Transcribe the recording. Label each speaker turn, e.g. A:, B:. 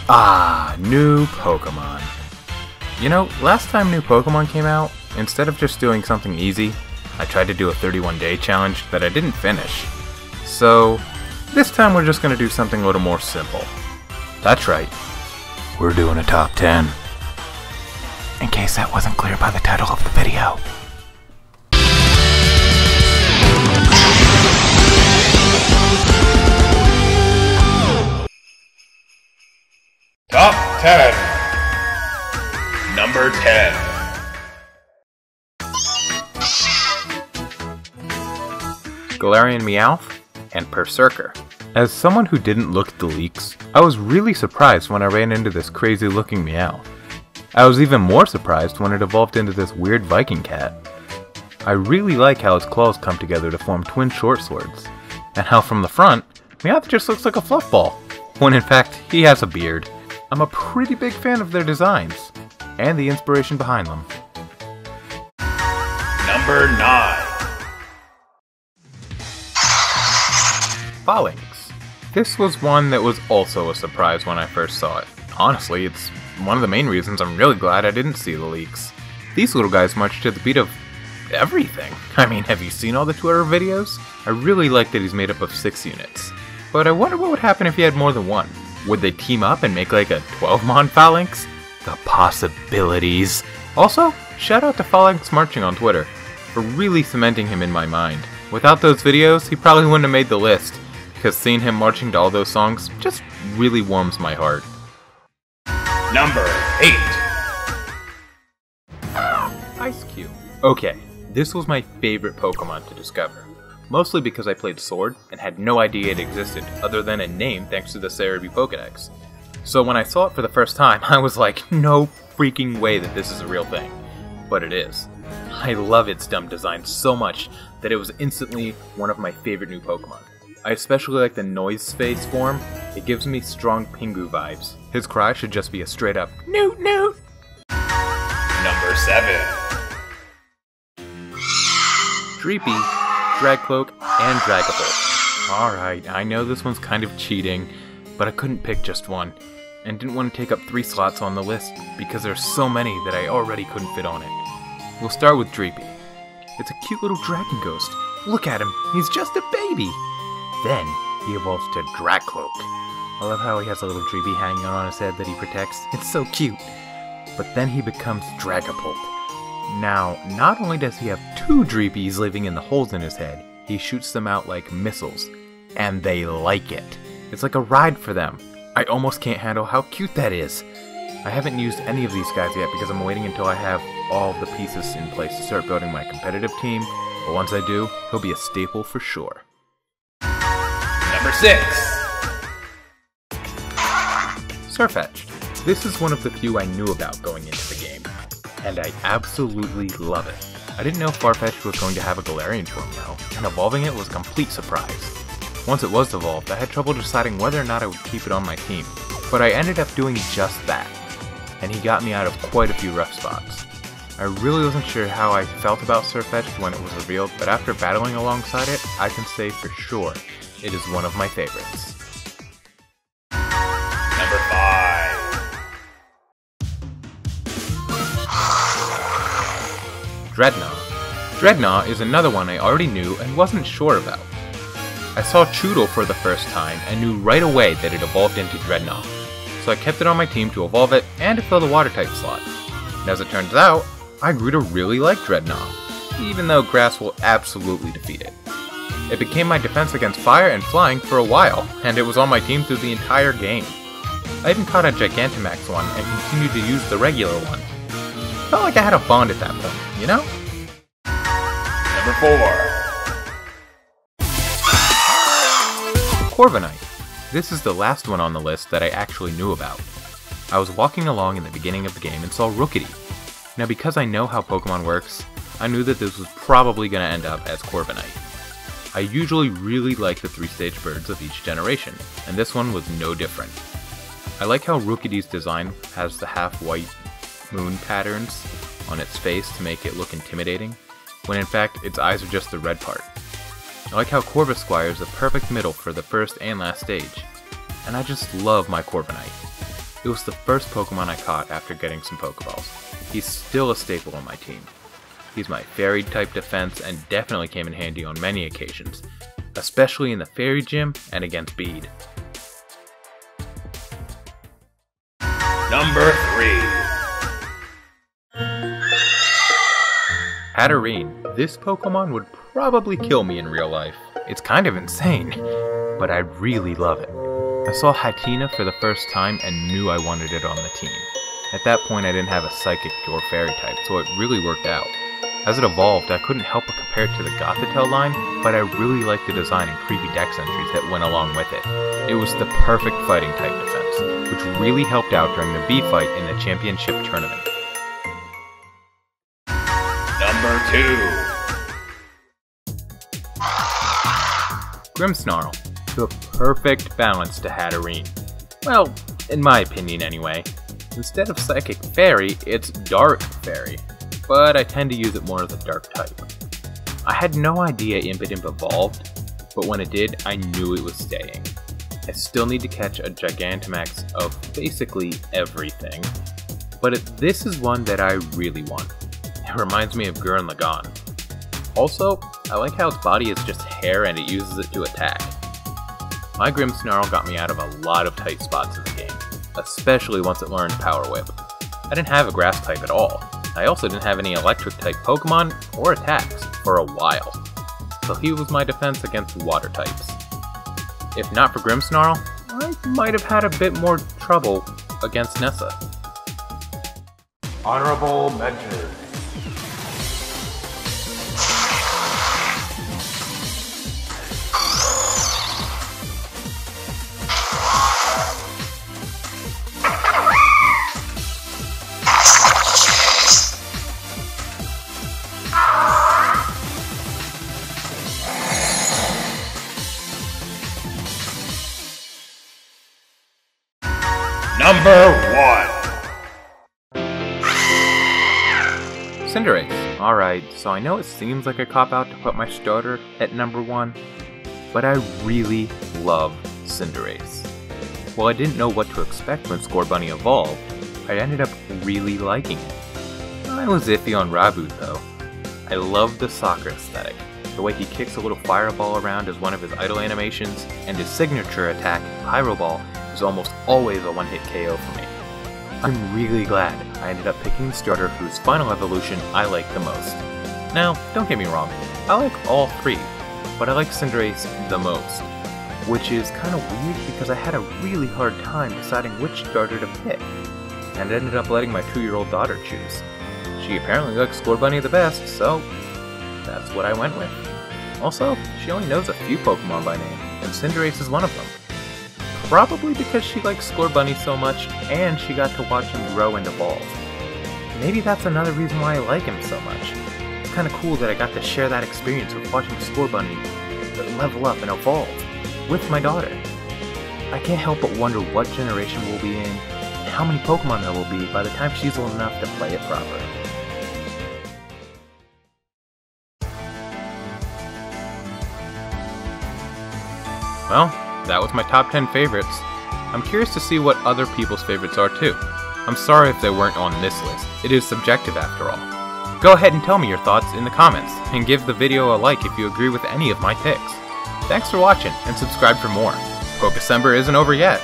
A: Ah, new Pokemon. You know, last time new Pokemon came out, instead of just doing something easy, I tried to do a 31-day challenge that I didn't finish. So, this time we're just gonna do something a little more simple. That's right, we're doing a top 10. In case that wasn't clear by the title of the video.
B: Top 10. Number 10.
A: Galarian Miao and Berserker. As someone who didn't look at the leaks, I was really surprised when I ran into this crazy looking Miao. I was even more surprised when it evolved into this weird Viking cat. I really like how its claws come together to form twin short swords, and how from the front, Miao just looks like a fluff ball, when in fact he has a beard. I'm a pretty big fan of their designs, and the inspiration behind them.
B: Number 9.
A: Bollocks. This was one that was also a surprise when I first saw it. Honestly, it's one of the main reasons I'm really glad I didn't see the leaks. These little guys march to the beat of everything. I mean, have you seen all the Twitter videos? I really like that he's made up of 6 units. But I wonder what would happen if he had more than one. Would they team up and make like a 12-mon Phalanx? The possibilities. Also, shout out to Phalanx Marching on Twitter for really cementing him in my mind. Without those videos, he probably wouldn't have made the list, because seeing him marching to all those songs just really warms my heart.
B: Number 8.
A: Ice Cube. Okay, this was my favorite Pokemon to discover. Mostly because I played Sword and had no idea it existed other than a name thanks to the Cerebi Pokedex. So when I saw it for the first time, I was like, no freaking way that this is a real thing. But it is. I love its dumb design so much that it was instantly one of my favorite new Pokemon. I especially like the noise face form. It gives me strong Pingu vibes. His cry should just be a straight up Newt Newt!
B: Number 7.
A: Dreepy, Dragcloak, and Dragapult. Alright, I know this one's kind of cheating, but I couldn't pick just one, and didn't want to take up 3 slots on the list because there's so many that I already couldn't fit on it. We'll start with Dreepy. It's a cute little dragon ghost. Look at him, he's just a baby! Then, he evolves to Dragcloak. I love how he has a little Dreepy hanging on his head that he protects. It's so cute! But then he becomes Dragapult. Now, not only does he have 2 Dreepies living in the holes in his head, he shoots them out like missiles. And they like it. It's like a ride for them. I almost can't handle how cute that is. I haven't used any of these guys yet because I'm waiting until I have all of the pieces in place to start building my competitive team. But once I do, he'll be a staple for sure.
B: Number 6.
A: Sirfetchd. This is one of the few I knew about going into the game, and I absolutely love it. I didn't know Farfetch'd was going to have a Galarian form though, and evolving it was a complete surprise. Once it was evolved, I had trouble deciding whether or not I would keep it on my team, but I ended up doing just that, and he got me out of quite a few rough spots. I really wasn't sure how I felt about Sirfetch'd when it was revealed, but after battling alongside it, I can say for sure it is one of my favorites.
B: Number 5.
A: Dreadnought. Dreadnought is another one I already knew and wasn't sure about. I saw Choodle for the first time and knew right away that it evolved into Dreadnought, so I kept it on my team to evolve it and to fill the water type slot. And as it turns out, I grew to really like Dreadnought, even though grass will absolutely defeat it. It became my defense against fire and flying for a while, and it was on my team through the entire game. I even caught a Gigantamax one and continued to use the regular one. Felt like I had a bond at that point, you know?
B: Number 4.
A: Korbinite. This is the last one on the list that I actually knew about. I was walking along in the beginning of the game and saw Rookity. Now because I know how Pokemon works, I knew that this was probably going to end up as Korbinite. I usually really like the 3-stage birds of each generation, and this one was no different. I like how Rookity's design has the half-white moon patterns on its face to make it look intimidating, when in fact its eyes are just the red part. I like how Corvisquire is the perfect middle for the first and last stage, and I just love my Korbinite. It was the first Pokemon I caught after getting some Pokeballs. He's still a staple on my team. He's my Fairy type defense and definitely came in handy on many occasions, especially in the Fairy Gym and against Bede.
B: Number 3.
A: Hatterene. This Pokemon would probably kill me in real life. It's kind of insane, but I really love it. I saw Hatenna for the first time and knew I wanted it on the team. At that point I didn't have a Psychic or Fairy type, so it really worked out. As it evolved, I couldn't help but compare it to the Gothitelle line, but I really liked the design and creepy dex entries that went along with it. It was the perfect fighting type defense, which really helped out during the B fight in the championship tournament.
B: Number 2.
A: Grimmsnarl. The perfect balance to Hatterene. Well, in my opinion anyway. Instead of Psychic Fairy, it's Dark Fairy, but I tend to use it more as a Dark type. I had no idea Impidimp evolved, but when it did, I knew it was staying. I still need to catch a Gigantamax of basically everything, but this is one that I really want. It reminds me of Gurren Lagann. Also, I like how its body is just hair and it uses it to attack. My Grimmsnarl got me out of a lot of tight spots in the game, especially once it learned Power Whip. I didn't have a Grass type at all. I also didn't have any Electric type Pokemon or attacks for a while, so he was my defense against Water types. If not for Grimmsnarl, I might have had a bit more trouble against Nessa.
B: Honorable mention. Number 1.
A: Cinderace. Alright, so I know it seems like a cop-out to put my starter at number 1, but I really love Cinderace. While I didn't know what to expect when Scorbunny evolved, I ended up really liking it. I was iffy on Raboot though. I love the soccer aesthetic, the way he kicks a little fireball around as one of his idle animations, and his signature attack, Pyro Ball, is almost always a one-hit KO for me. I'm really glad I ended up picking the starter whose final evolution I like the most. Now, don't get me wrong, I like all 3, but I like Cinderace the most, which is kind of weird because I had a really hard time deciding which starter to pick, and ended up letting my 2-year-old daughter choose. She apparently likes Scorbunny the best, so that's what I went with. Also, she only knows a few Pokemon by name, and Cinderace is one of them. Probably because she likes Scorbunny so much, and she got to watch him grow and evolve. Maybe that's another reason why I like him so much. It's kinda cool that I got to share that experience with watching Scorbunny level up and evolve with my daughter. I can't help but wonder what generation we'll be in, and how many Pokemon there will be by the time she's old enough to play it proper. Well, that was my top 10 favorites. I'm curious to see what other people's favorites are too. I'm sorry if they weren't on this list. It is subjective after all. Go ahead and tell me your thoughts in the comments, and give the video a like if you agree with any of my picks. Thanks for watching, and subscribe for more. Pokécember isn't over yet.